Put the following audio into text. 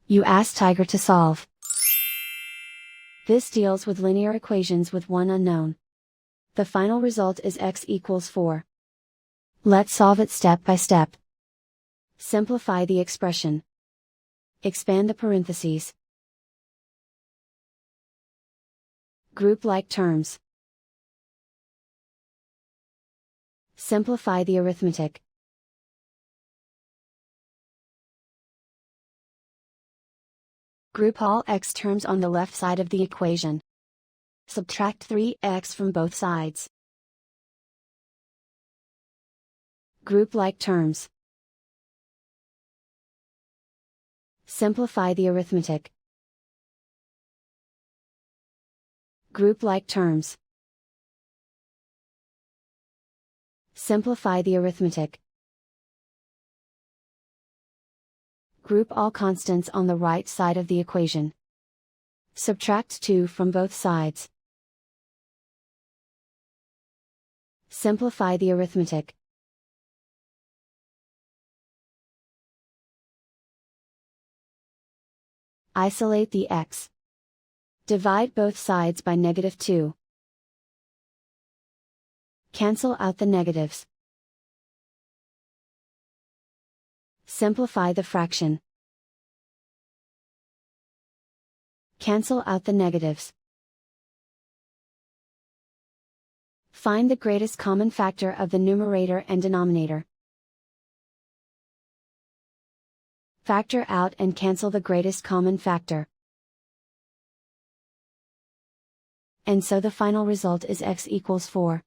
You ask Tiger to solve. This deals with linear equations with one unknown. The final result is x equals 4. Let's solve it step by step. Simplify the expression. Expand the parentheses. Group like terms. Simplify the arithmetic. Group all x terms on the left side of the equation. Subtract 3x from both sides. Group like terms. Simplify the arithmetic. Group like terms. Simplify the arithmetic. Group all constants on the right side of the equation. Subtract 2 from both sides. Simplify the arithmetic. Isolate the x. Divide both sides by -2. Cancel out the negatives. Simplify the fraction. Cancel out the negatives. Find the greatest common factor of the numerator and denominator. Factor out and cancel the greatest common factor. And so the final result is x equals 4.